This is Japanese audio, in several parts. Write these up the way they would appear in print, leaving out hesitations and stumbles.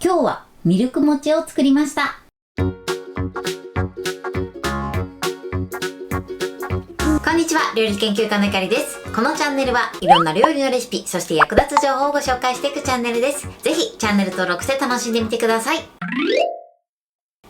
今日はミルク餅を作りました。こんにちは、料理研究家のゆかりです。このチャンネルはいろんな料理のレシピ、そして役立つ情報をご紹介していくチャンネルです。ぜひチャンネル登録して楽しんでみてください。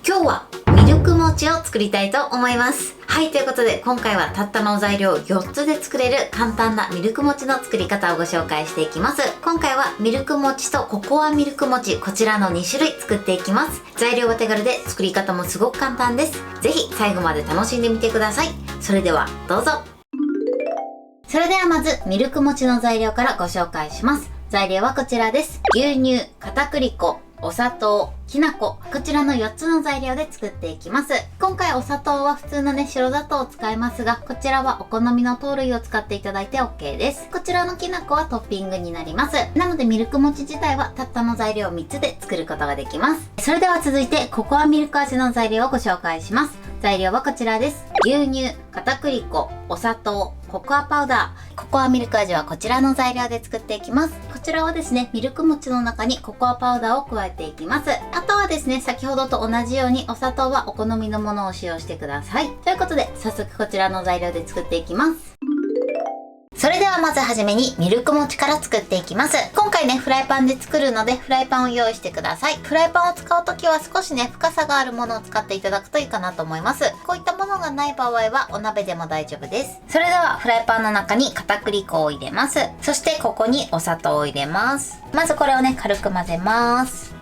今日はミルク餅を作りたいと思います。はい、ということで今回はたったの材料4つで作れる簡単なミルク餅の作り方をご紹介していきます。今回はミルク餅とココアミルク餅、こちらの2種類作っていきます。材料は手軽で作り方もすごく簡単です。ぜひ最後まで楽しんでみてください。それではどうぞ。それではまずミルク餅の材料からご紹介します。材料はこちらです。牛乳、片栗粉、お砂糖、きな粉、こちらの4つの材料で作っていきます。今回お砂糖は普通のね、白砂糖を使いますが、こちらはお好みの糖類を使っていただいて OK です。こちらのきな粉はトッピングになります。なのでミルク餅自体はたったの材料3つで作ることができます。それでは続いてココアミルク味の材料をご紹介します。材料はこちらです。牛乳、片栗粉、お砂糖、ココアパウダー。ココアミルク味はこちらの材料で作っていきます。こちらはですね、ミルク餅の中にココアパウダーを加えていきます。あとはですね、先ほどと同じようにお砂糖はお好みのものを使用してください。ということで、早速こちらの材料で作っていきます。それではまずはじめにミルク餅から作っていきます。今回ね、フライパンで作るのでフライパンを用意してください。フライパンを使うときは少しね、深さがあるものを使っていただくといいかなと思います。こういったものがない場合はお鍋でも大丈夫です。それではフライパンの中に片栗粉を入れます。そしてここにお砂糖を入れます。まずこれをね、軽く混ぜます。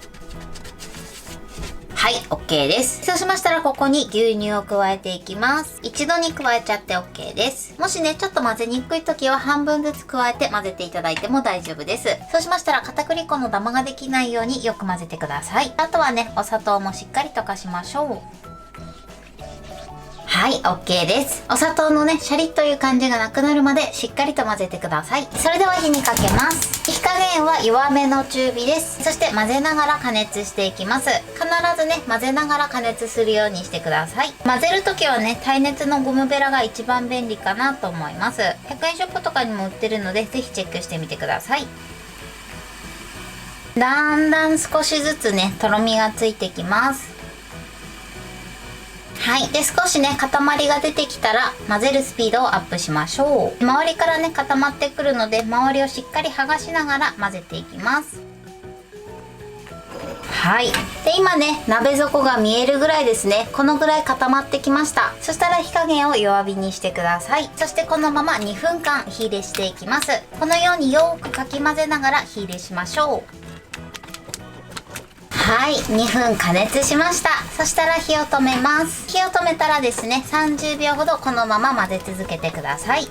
はい、OK です。そうしましたらここに牛乳を加えていきます。一度に加えちゃって OK です。もしね、ちょっと混ぜにくい時は半分ずつ加えて混ぜていただいても大丈夫です。そうしましたら片栗粉のダマができないようによく混ぜてください。あとはね、お砂糖もしっかり溶かしましょう。はい、OK です。お砂糖のね、シャリッという感じがなくなるまでしっかりと混ぜてください。それでは火にかけます。火加減は弱めの中火です。そして混ぜながら加熱していきます。必ずね、混ぜながら加熱するようにしてください。混ぜるときはね、耐熱のゴムベラが一番便利かなと思います。100円ショップとかにも売ってるので、ぜひチェックしてみてください。だんだん少しずつね、とろみがついてきます。はい。で、少しね、塊が出てきたら、混ぜるスピードをアップしましょう。周りからね、固まってくるので、周りをしっかり剥がしながら混ぜていきます。はい。で、今ね、鍋底が見えるぐらいですね。このぐらい固まってきました。そしたら火加減を弱火にしてください。そしてこのまま2分間火入れしていきます。このようによーくかき混ぜながら火入れしましょう。はい、2分加熱しました。そしたら火を止めます。火を止めたらですね、30秒ほどこのまま混ぜ続けてください。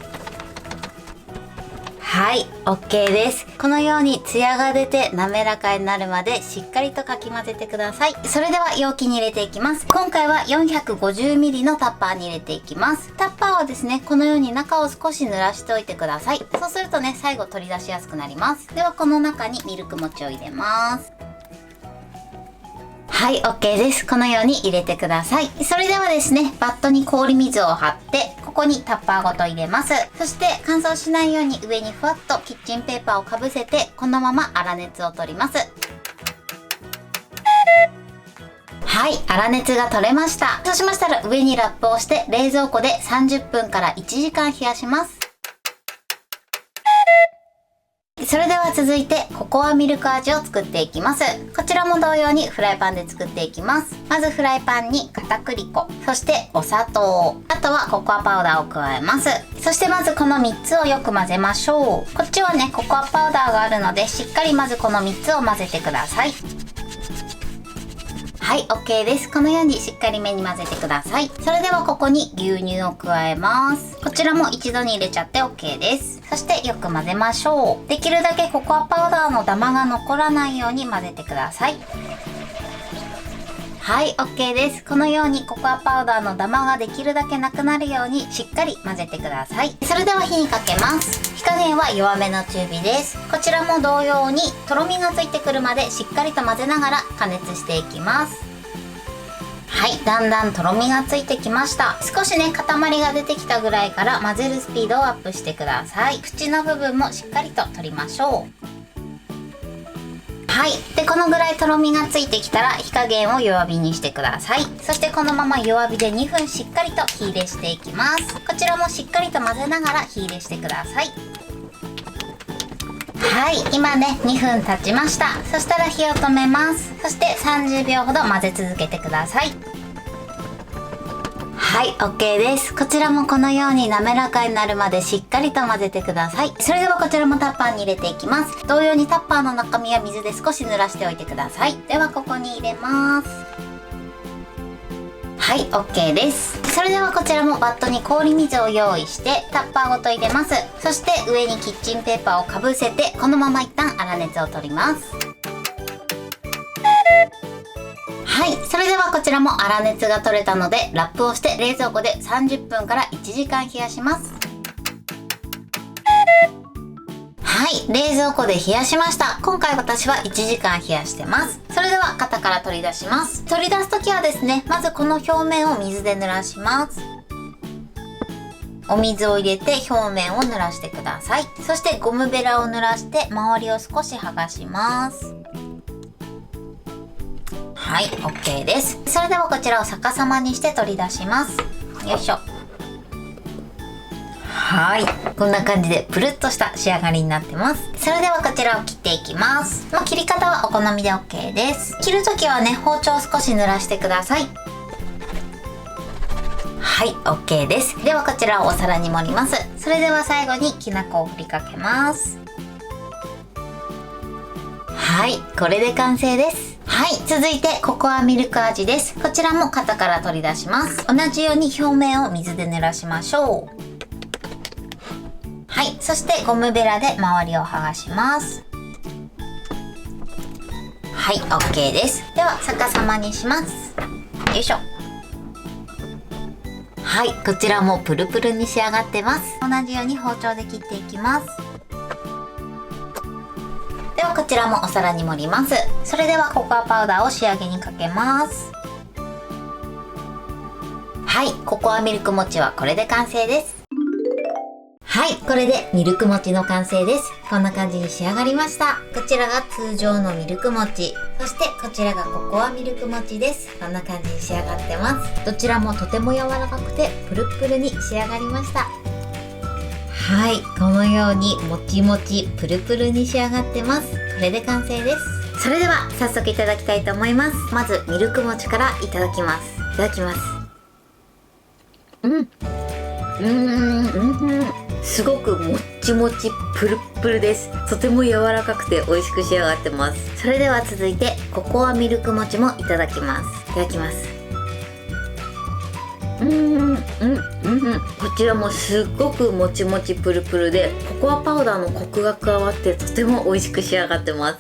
はい、OK です。このようにツヤが出て滑らかになるまでしっかりとかき混ぜてください。それでは容器に入れていきます。今回は 450ml のタッパーに入れていきます。タッパーはですね、このように中を少し濡らしておいてください。そうするとね、最後取り出しやすくなります。ではこの中にミルク餅を入れます。はい、OK です。このように入れてください。それではですね、バットに氷水を張って、ここにタッパーごと入れます。そして乾燥しないように上にふわっとキッチンペーパーをかぶせて、このまま粗熱を取ります。はい、粗熱が取れました。そうしましたら上にラップをして冷蔵庫で30分から1時間冷やします。それでは続いてココアミルク味を作っていきます。こちらも同様にフライパンで作っていきます。まずフライパンに片栗粉、そしてお砂糖、あとはココアパウダーを加えます。そしてまずこの3つをよく混ぜましょう。こっちはね、ココアパウダーがあるのでしっかりまずこの3つを混ぜてください。はい、OK です。このようにしっかりめに混ぜてください。それではここに牛乳を加えます。こちらも一度に入れちゃって OK です。そしてよく混ぜましょう。できるだけココアパウダーのダマが残らないように混ぜてください。はい、OK です。このようにココアパウダーのダマができるだけなくなるようにしっかり混ぜてください。それでは火にかけます。火加減は弱めの中火です。こちらも同様にとろみがついてくるまでしっかりと混ぜながら加熱していきます。はい、だんだんとろみがついてきました。少しね、塊が出てきたぐらいから混ぜるスピードをアップしてください。縁の部分もしっかりと取りましょう。はい。で、このぐらいとろみがついてきたら火加減を弱火にしてください。そしてこのまま弱火で2分しっかりと火入れしていきます。こちらもしっかりと混ぜながら火入れしてください。はい、今ね2分経ちました。そしたら火を止めます。そして30秒ほど混ぜ続けてください。はい、OK です。こちらもこのように滑らかになるまでしっかりと混ぜてください。それではこちらもタッパーに入れていきます。同様にタッパーの中身は水で少し濡らしておいてください。ではここに入れます。はい、OK です。それではこちらもバットに氷水を用意してタッパーごと入れます。そして上にキッチンペーパーをかぶせてこのまま一旦粗熱を取ります。はい、それではこちらも粗熱が取れたのでラップをして冷蔵庫で30分から1時間冷やします。はい、冷蔵庫で冷やしました。今回私は1時間冷やしてます。それでは型から取り出します。取り出す時はですね、まずこの表面を水で濡らします。お水を入れて表面を濡らしてください。そしてゴムベラを濡らして周りを少し剥がします。はい、OK です。それではこちらを逆さまにして取り出します。よいしょ。はい、こんな感じでプルッとした仕上がりになってます。それではこちらを切っていきます。切り方はお好みで OK です。切るときはね、包丁を少し濡らしてください。はい、OK です。ではこちらをお皿に盛ります。それでは最後にきな粉を振りかけます。はい、これで完成です。はい、続いてココアミルク味です。こちらも型から取り出します。同じように表面を水で濡らしましょう。はい、そしてゴムベラで周りを剥がします。はい、OK です。では逆さまにします。よいしょ。はい、こちらもプルプルに仕上がってます。同じように包丁で切っていきます。ではこちらもお皿に盛ります。それではココアパウダーを仕上げにかけます。はい、ココアミルク餅はこれで完成です。はい、これでミルク餅の完成です。こんな感じに仕上がりました。こちらが通常のミルク餅。そしてこちらがココアミルク餅です。こんな感じに仕上がってます。どちらもとても柔らかくてプルプルに仕上がりました。はい、このようにもちもちプルプルに仕上がってます。これで完成です。それでは早速いただきたいと思います。まずミルク餅からいただきます。いただきます。すごくもっちもちプルプルです。とても柔らかくて美味しく仕上がってます。それでは続いてココアミルク餅もいただきます。いただきます。こちらもすっごくもちもちプルプルでココアパウダーのコクが加わってとても美味しく仕上がってます。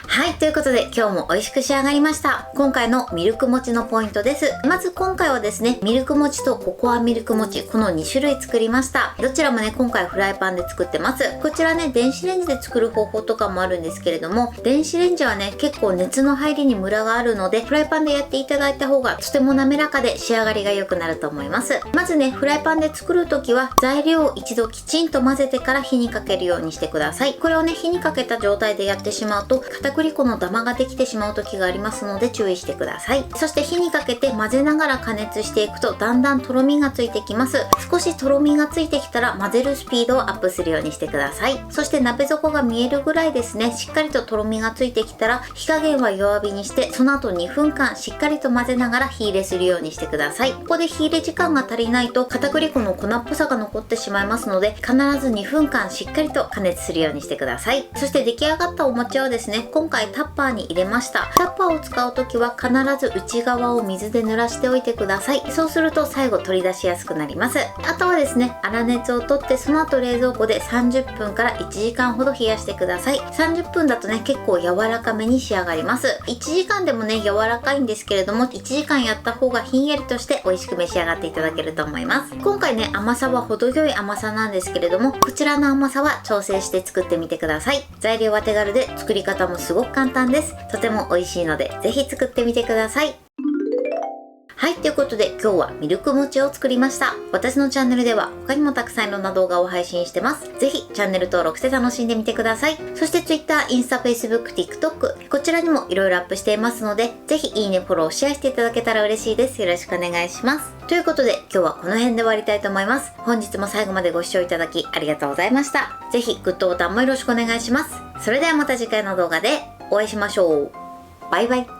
はい、ということで今日も美味しく仕上がりました。今回のミルク餅のポイントです。まず今回はですね、ミルク餅とココアミルク餅、この2種類作りました。どちらもね、今回フライパンで作ってます。こちらね、電子レンジで作る方法とかもあるんですけれども、電子レンジはね、結構熱の入りにムラがあるので、フライパンでやっていただいた方がとても滑らかで仕上がりが良くなると思います。まずね、フライパンで作るときは材料を一度きちんと混ぜてから火にかけるようにしてください。これをね、火にかけた状態でやってしまうと、片栗粉のダマができてしまう時がありますので注意してください。そして火にかけて混ぜながら加熱していくとだんだんとろみがついてきます。少しとろみがついてきたら混ぜるスピードをアップするようにしてください。そして鍋底が見えるぐらいですね、しっかりととろみがついてきたら火加減は弱火にして、その後2分間しっかりと混ぜながら火入れするようにしてください。ここで火入れ時間が足りないと片栗粉の粉っぽさが残ってしまいますので、必ず2分間しっかりと加熱するようにしてください。そして出来上がったお餅はですね、今回タッパーに入れました。タッパーを使う時は必ず内側を水で濡らしておいてください。そうすると最後取り出しやすくなります。あとはですね、粗熱を取ってその後冷蔵庫で30分から1時間ほど冷やしてください。30分だとね、結構柔らかめに仕上がります。1時間でもね、柔らかいんですけれども、1時間やった方がひんやりとして美味しく召し上がっていただけると思います。今回ね、甘さは程よい甘さなんですけれども、こちらの甘さは調整して作ってみてください。材料は手軽で作り方もすごく簡単です。とても美味しいのでぜひ作ってみてください。はい、ということで今日はミルク餅を作りました。私のチャンネルでは他にもたくさんいろんな動画を配信してます。ぜひチャンネル登録して楽しんでみてください。そして Twitter、インスタ、Facebook、TikTok、こちらにもいろいろアップしていますので、ぜひいいね、フォロー、シェアしていただけたら嬉しいです。よろしくお願いします。ということで今日はこの辺で終わりたいと思います。本日も最後までご視聴いただきありがとうございました。ぜひグッドボタンもよろしくお願いします。それではまた次回の動画でお会いしましょう。バイバイ。